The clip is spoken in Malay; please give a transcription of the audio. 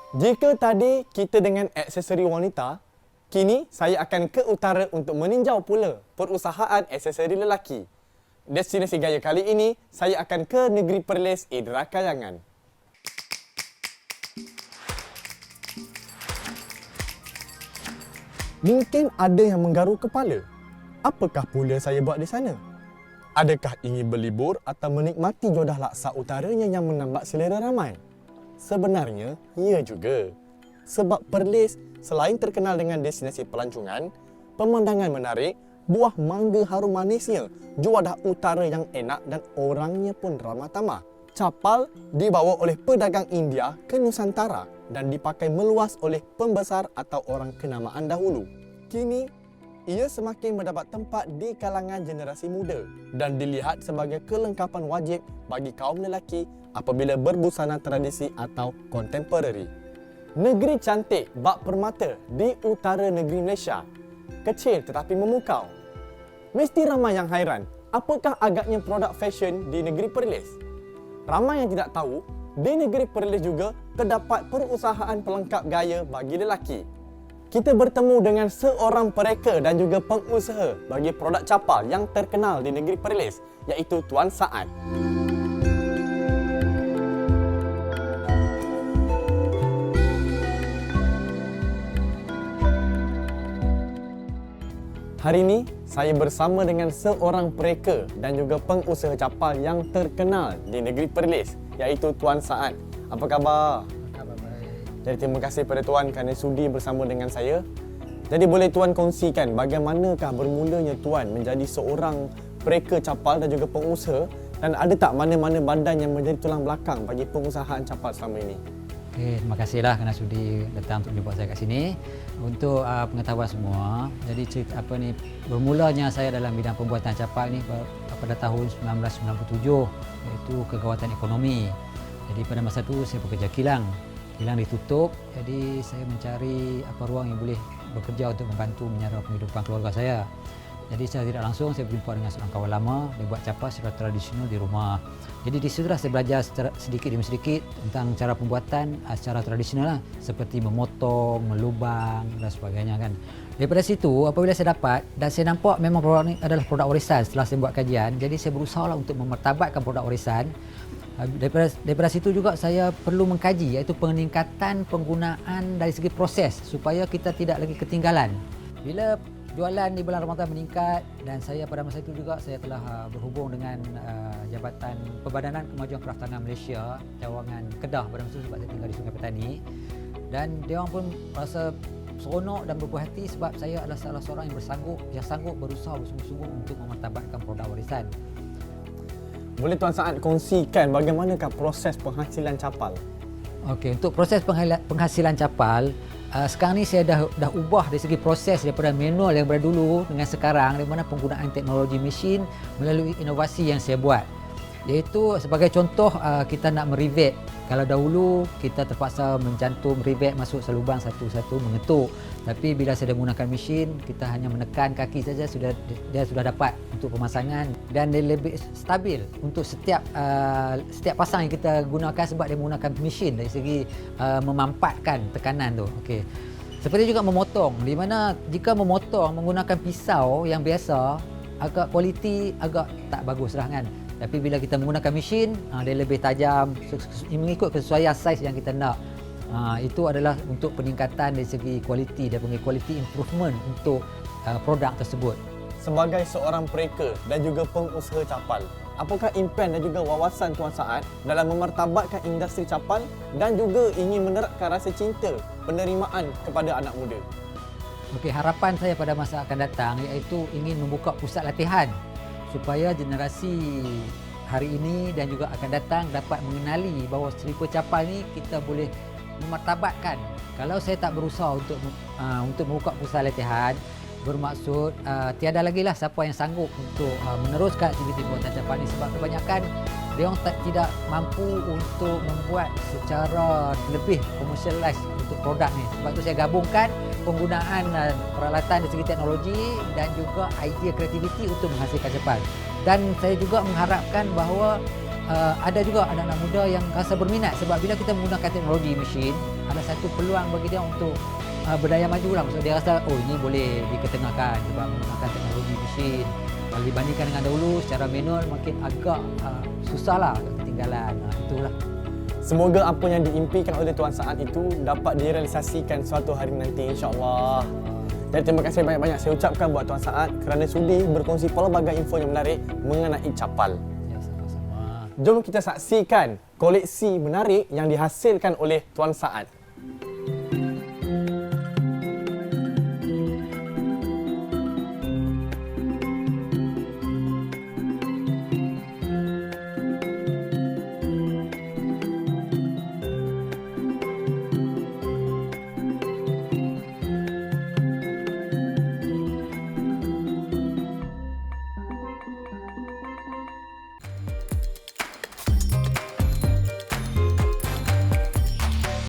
Jika tadi kita dengan aksesori wanita, kini saya akan ke utara untuk meninjau pula perusahaan aksesori lelaki. Destinasi gaya kali ini, saya akan ke negeri Perlis, Indra Kayangan. Mungkin ada yang menggaru kepala. Apakah pula saya buat di sana? Adakah ingin berlibur atau menikmati jodah laksa utaranya yang menambah selera ramai? Sebenarnya, ya juga. Sebab Perlis selain terkenal dengan destinasi pelancongan, pemandangan menarik, buah mangga harum manisnya, juadah utara yang enak dan orangnya pun ramah tamah. Capal dibawa oleh pedagang India ke Nusantara dan dipakai meluas oleh pembesar atau orang kenamaan dahulu. Kini, ia semakin mendapat tempat di kalangan generasi muda dan dilihat sebagai kelengkapan wajib bagi kaum lelaki apabila berbusana tradisi atau kontemporari. Negeri cantik bak permata di utara negeri Malaysia. Kecil tetapi memukau. Mesti ramai yang hairan, apakah agaknya produk fashion di negeri Perlis? Ramai yang tidak tahu, di negeri Perlis juga terdapat perusahaan pelengkap gaya bagi lelaki. Kita bertemu dengan seorang pereka dan juga pengusaha bagi produk capal yang terkenal di negeri Perlis, iaitu Tuan Saad. Hari ini, saya bersama dengan seorang pereka dan juga pengusaha capal yang terkenal di negeri Perlis, iaitu Tuan Saad. Apa khabar? Khabar baik. Jadi terima kasih pada Tuan kerana sudi bersama dengan saya. Jadi boleh Tuan kongsikan bagaimanakah bermulanya Tuan menjadi seorang pereka capal dan juga pengusaha, dan ada tak mana-mana badan yang menjadi tulang belakang bagi pengusahaan capal selama ini? Okey, terima kasihlah kerana sudi datang untuk jumpa saya kat sini. Untuk pengetahuan semua, jadi cerita bermulanya saya dalam bidang pembuatan capal ni pada tahun 1997, iaitu kegawatan ekonomi. Jadi pada masa itu saya bekerja kilang. Kilang ditutup, jadi saya mencari ruang yang boleh bekerja untuk membantu menyara penghidupan keluarga saya. Jadi secara tidak langsung saya berjumpa dengan seorang kawan lama, dia buat capal secara tradisional di rumah. Jadi di situlah saya belajar sedikit demi sedikit tentang cara pembuatan secara tradisional lah, seperti memotong, melubang dan sebagainya kan. Daripada situ, apabila saya dapat dan saya nampak memang produk ini adalah produk warisan setelah saya buat kajian, jadi saya berusahalah untuk memertabatkan produk warisan. Daripada situ juga saya perlu mengkaji, iaitu peningkatan penggunaan dari segi proses supaya kita tidak lagi ketinggalan. Bila jualan di bulan Ramadan meningkat dan saya pada masa itu juga saya telah berhubung dengan Jabatan Perbadanan Kemajuan Kraftangan Malaysia, cawangan Kedah pada masa itu sebab saya tinggal di Sungai Petani, dan dia orang pun rasa seronok dan berpuas hati sebab saya adalah salah seorang yang sanggup berusaha bersungguh-sungguh untuk memartabatkan produk warisan. Boleh Tuan Saad kongsikan bagaimanakah proses penghasilan capal? Okey, untuk proses penghasilan capal, sekarang ni saya dah ubah dari segi proses daripada manual yang berada dulu dengan sekarang, di mana penggunaan teknologi mesin melalui inovasi yang saya buat. Iaitu sebagai contoh, kita nak merivek. Kalau dahulu kita terpaksa mencantum rivek masuk selubang satu-satu mengetuk. Tapi bila saya menggunakan mesin, kita hanya menekan kaki saja dia sudah dapat untuk pemasangan, dan dia lebih stabil untuk setiap pasang yang kita gunakan sebab dia menggunakan mesin dari segi memampatkan tekanan tu. Okey. Seperti juga memotong, di mana jika memotong menggunakan pisau yang biasa, agak kualiti agak tak baguslah kan. Tapi bila kita menggunakan mesin, dia lebih tajam mengikut kesesuaian saiz yang kita nak. Itu adalah untuk peningkatan dari segi kualiti, dan quality improvement untuk produk tersebut. Sebagai seorang pereka dan juga pengusaha capal, apakah impian dan juga wawasan Tuan Saad dalam memartabatkan industri capal dan juga ingin menerapkan rasa cinta penerimaan kepada anak muda? Okey, harapan saya pada masa akan datang iaitu ingin membuka pusat latihan supaya generasi hari ini dan juga akan datang dapat mengenali bahawa selipar capal ni kita boleh memartabatkan. Kalau saya tak berusaha untuk membuka pusat latihan, bermaksud tiada lagi lah siapa yang sanggup untuk meneruskan aktiviti buatan capal ni, sebab kebanyakan dia orang tidak mampu untuk membuat secara lebih commercialize untuk produk ni. Sebab tu saya gabungkan penggunaan peralatan dari segi teknologi dan juga idea kreativiti untuk menghasilkan capal. Dan saya juga mengharapkan bahawa ada juga anak-anak muda yang rasa berminat sebab bila kita menggunakan teknologi mesin, ada satu peluang bagi dia untuk berdaya maju lah. Maksud dia rasa, oh ini boleh diketengahkan sebab menggunakan teknologi mesin. Kalau dibandingkan dengan dahulu secara manual makin agak susah lah, ketinggalan. Itulah. Semoga apa yang diimpikan oleh Tuan Saad itu dapat direalisasikan suatu hari nanti, insya-Allah. Dan terima kasih banyak-banyak saya ucapkan buat Tuan Saad kerana sudi berkongsi pelbagai info yang menarik mengenai capal. Ya, sama-sama. Jom kita saksikan koleksi menarik yang dihasilkan oleh Tuan Saad.